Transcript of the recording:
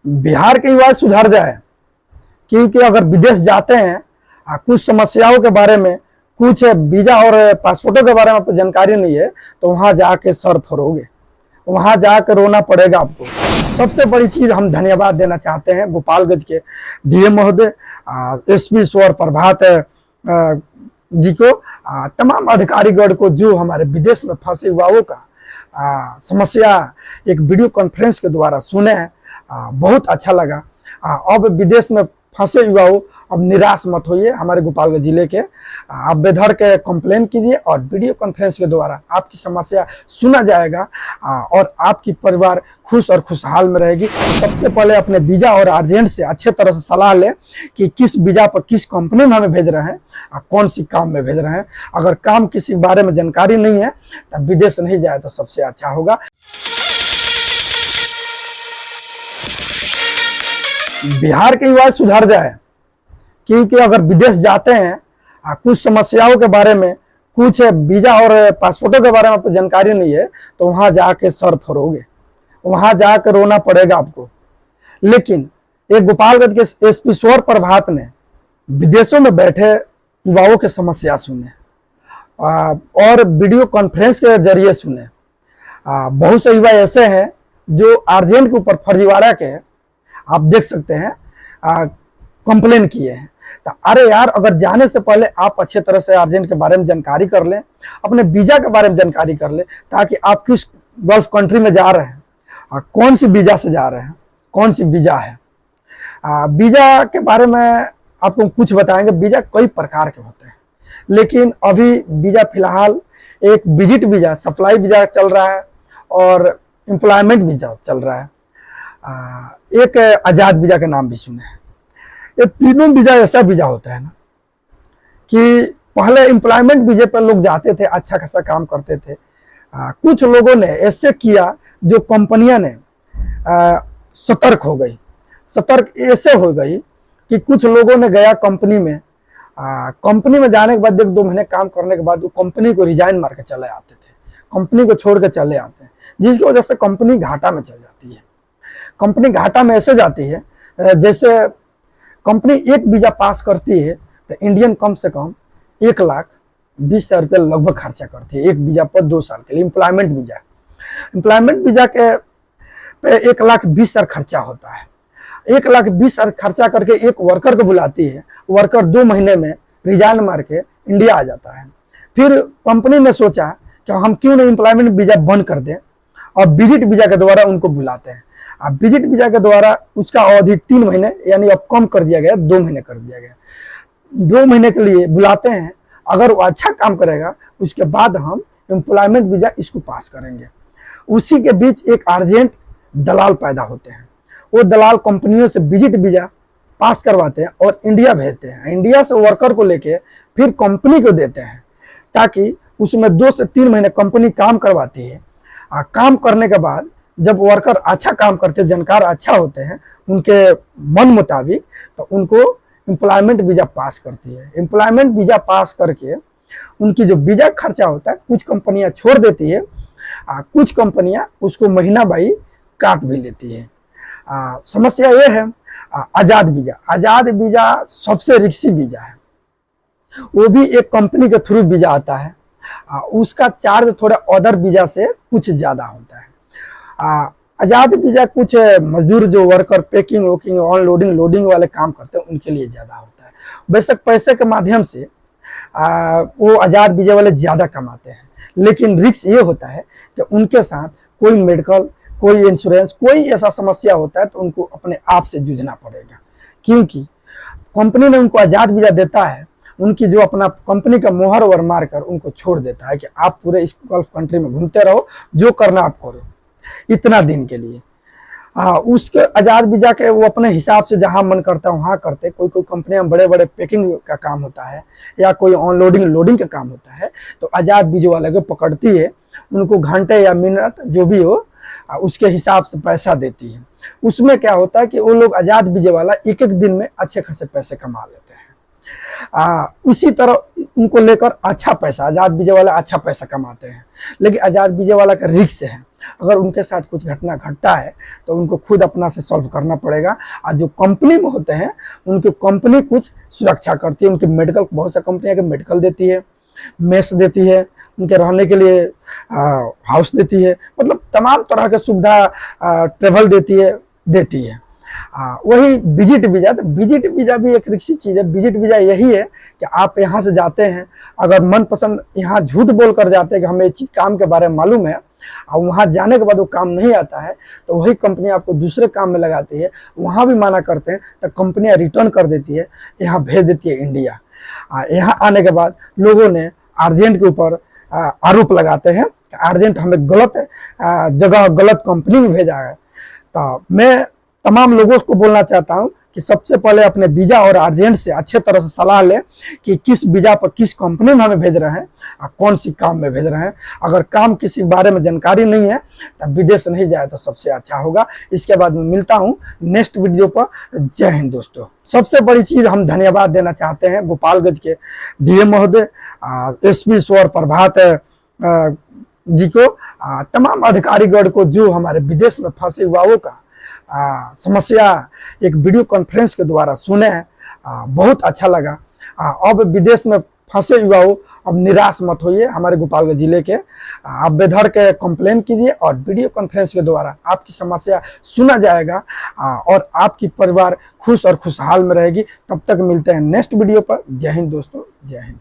बिहार के युवा सुधर जाए, क्योंकि अगर विदेश जाते हैं कुछ समस्याओं के बारे में, कुछ वीजा और पासपोर्टों के बारे में आपको जानकारी नहीं है तो वहां जाके सर फोड़ोगे, वहां जाकर रोना पड़ेगा आपको। सबसे बड़ी चीज हम धन्यवाद देना चाहते हैं गोपालगंज के डीएम महोदय, एसपी स्वर प्रभात जी को, तमाम अधिकारीगण को, जो हमारे विदेश में फंसे युवाओं का समस्या एक वीडियो कॉन्फ्रेंस के द्वारा सुने हैं। बहुत अच्छा लगा। अब विदेश में फंसे युवाओं, अब निराश मत होइए। हमारे गोपालगंज जिले के आप बेधड़ के कंप्लेन कीजिए और वीडियो कॉन्फ्रेंस के द्वारा आपकी समस्या सुना जाएगा और आपकी परिवार खुश और खुशहाल में रहेगी। सबसे पहले अपने वीजा और एजेंट से अच्छे तरह से सलाह लें कि किस वीजा पर किस कंपनी में हमें भेज रहे हैं और कौन सी काम में भेज रहे हैं। अगर काम किसी बारे में जानकारी नहीं है तब विदेश नहीं जाए तो सबसे अच्छा होगा। बिहार के युवा सुधर जाए, क्योंकि अगर विदेश जाते हैं कुछ समस्याओं के बारे में, कुछ वीजा और पासपोर्टों के बारे में आपको जानकारी नहीं है तो वहां जाके सर फोड़ोगे, वहां जाकर रोना पड़ेगा आपको। लेकिन एक गोपालगंज के एसपी स्वर प्रभात ने विदेशों में बैठे युवाओं की समस्या सुने और वीडियो कॉन्फ्रेंस के जरिए सुने। बहुत से युवा ऐसे हैं जो अर्जेंट के ऊपर फर्जीवाड़ा के, आप देख सकते हैं, कंप्लेन किए हैं। तो अरे यार, अगर जाने से पहले आप अच्छे तरह से अर्जेंट के बारे में जानकारी कर लें, अपने वीजा के बारे में जानकारी कर लें, ताकि आप किस गल्फ कंट्री में जा रहे हैं, कौन सी वीजा से जा रहे हैं, कौन सी वीजा है। वीजा के बारे में आपको कुछ बताएंगे। वीजा कई प्रकार के होते हैं, लेकिन अभी वीजा फिलहाल एक विजिट वीजा, सप्लाई वीजा चल रहा है और एम्प्लॉयमेंट वीजा चल रहा है। एक आजाद वीजा का नाम भी सुने हैं। ये तीनों वीजा ऐसा वीजा होता है ना कि पहले एम्प्लॉयमेंट वीजे पर लोग जाते थे, अच्छा खासा काम करते थे। कुछ लोगों ने ऐसे किया जो कंपनियां ने सतर्क हो गई। सतर्क ऐसे हो गई कि कुछ लोगों ने गया कंपनी में, कंपनी में जाने के बाद 1-2 महीने काम करने के बाद वो कंपनी को रिजाइन मार के चले आते थे, कंपनी को छोड़ के चले आते हैं, जिसकी वजह से कंपनी घाटा में चल जाती है। कंपनी घाटा में ऐसे जाती है, जैसे कंपनी एक वीजा पास करती है तो इंडियन कम से कम 1,20,000 रुपये लगभग खर्चा करती है एक वीजा पर 2 साल के लिए। एम्प्लॉयमेंट वीजा, एम्प्लॉयमेंट वीजा के पे 1,20,000 खर्चा होता है। 1,20,000 खर्चा करके एक वर्कर को बुलाती है, वर्कर 2 महीने में रिजाइन मार के इंडिया आ जाता है। फिर कंपनी ने सोचा कि हम क्यों नहीं एम्प्लॉयमेंट वीजा बंद कर दें और विजिट वीजा के द्वारा उनको बुलाते हैं। अब विजिट वीजा के द्वारा उसका अवधि 3 महीने, यानी अब कम कर दिया गया, 2 महीने कर दिया गया। 2 महीने के लिए बुलाते हैं, अगर वो अच्छा काम करेगा उसके बाद हम एम्प्लॉयमेंट वीजा इसको पास करेंगे। उसी के बीच एक अर्जेंट दलाल पैदा होते हैं। वो दलाल कंपनियों से विजिट वीजा पास करवाते हैं और इंडिया भेजते हैं। इंडिया से वर्कर को लेके फिर कंपनी को देते हैं, ताकि उसमें 2 से 3 महीने कंपनी काम करवाती है। काम करने के बाद जब वर्कर अच्छा काम करते, जानकार अच्छा होते हैं उनके मन मुताबिक, तो उनको एम्प्लॉयमेंट वीजा पास करती है। एम्प्लॉयमेंट वीजा पास करके उनकी जो वीजा खर्चा होता है कुछ कंपनियां छोड़ देती है, कुछ कंपनियां उसको महीना बाई काट भी लेती है। समस्या ये है आजाद वीजा। आजाद वीजा सबसे रिक्सी वीजा है, वो भी एक कंपनी के थ्रू वीजा आता है। उसका चार्ज थोड़ा अदर वीजा से कुछ ज्यादा होता है। आजाद वीजा कुछ मजदूर जो वर्कर पैकिंग वोकिंग अनलोडिंग लोडिंग वाले काम करते हैं उनके लिए ज्यादा होता है। बेशक पैसे के माध्यम से वो आजाद वीजा वाले ज्यादा कमाते हैं, लेकिन रिस्क ये होता है कि उनके साथ कोई मेडिकल, कोई इंश्योरेंस, कोई ऐसा समस्या होता है तो उनको अपने आप से जूझना पड़ेगा। क्योंकि कंपनी ने उनको आजाद वीजा देता है, उनकी जो अपना कंपनी का मोहर वर मार कर उनको छोड़ देता है कि आप पूरे इस गल्फ कंट्री में घूमते रहो, जो करना आप करो इतना दिन के लिए। उसके आजाद वीजा के वो अपने हिसाब से जहां मन करता है वहां करते। कोई कोई कंपनियां बड़े बड़े पैकिंग का काम होता है या कोई अनलोडिंग लोडिंग का काम होता है, तो आजाद वीजा वाले को पकड़ती है, उनको घंटे या मिनट जो भी हो उसके हिसाब से पैसा देती है। उसमें क्या होता है कि वो लोग आजाद वीजा वाला एक एक दिन में अच्छे खासे पैसे कमा लेते हैं। उसी तरह उनको लेकर अच्छा पैसा, आजाद वीजा वाला अच्छा पैसा कमाते हैं, लेकिन आजाद वीजा वाला का रिस्क है। अगर उनके साथ कुछ घटना घटता है तो उनको खुद अपना से सॉल्व करना पड़ेगा। और जो कंपनी में होते हैं उनकी कंपनी कुछ सुरक्षा करती है, उनकी मेडिकल, बहुत सा कंपनियां के मेडिकल देती है, मेस देती है, उनके रहने के लिए हाउस देती है, मतलब तमाम तरह के सुविधा ट्रेवल देती है। वही विजिट वीज़ा, तो विजिट वीज़ा भी एक रिक्सी चीज़ है। विजिट वीज़ा यही है कि आप यहाँ से जाते हैं, अगर मनपसंद यहाँ झूठ बोल कर जाते हैं कि हमें ये चीज़ काम के बारे में मालूम है, और वहाँ जाने के बाद वो काम नहीं आता है, तो वही कंपनी आपको दूसरे काम में लगाती है, वहाँ भी माना करते हैं तो कंपनियाँ रिटर्न कर देती है, यहाँ भेज देती है इंडिया। यहाँ आने के बाद लोगों ने आर्जेंट के ऊपर आरोप लगाते हैं कि आर्जेंट हमें गलत जगह, गलत कंपनी में भेजा है। तो मैं तमाम लोगों को बोलना चाहता हूं कि सबसे पहले अपने वीज़ा और आर्जेंट से अच्छे तरह से सलाह लें कि किस वीज़ा पर, किस कंपनी में हमें भेज रहे हैं और कौन सी काम में भेज रहे हैं। अगर काम किसी बारे में जानकारी नहीं है तो विदेश नहीं जाए तो सबसे अच्छा होगा। इसके बाद मैं मिलता हूं नेक्स्ट वीडियो पर। जय हिंद दोस्तों। सबसे बड़ी चीज़ हम धन्यवाद देना चाहते हैं गोपालगंज के डीएम महोदय, एसपी स्वर प्रभात जी को, तमाम अधिकारीगण को, जो हमारे विदेश में फंसे युवाओं का समस्या एक वीडियो कॉन्फ्रेंस के द्वारा सुने। बहुत अच्छा लगा। अब विदेश में फंसे युवाओं, अब निराश मत होइए। हमारे गोपालगंज जिले के आप बेधड़ के कंप्लेन कीजिए और वीडियो कॉन्फ्रेंस के द्वारा आपकी समस्या सुना जाएगा और आपकी परिवार खुश और खुशहाल में रहेगी। तब तक मिलते हैं नेक्स्ट वीडियो पर। जय हिंद दोस्तों, जय हिंद।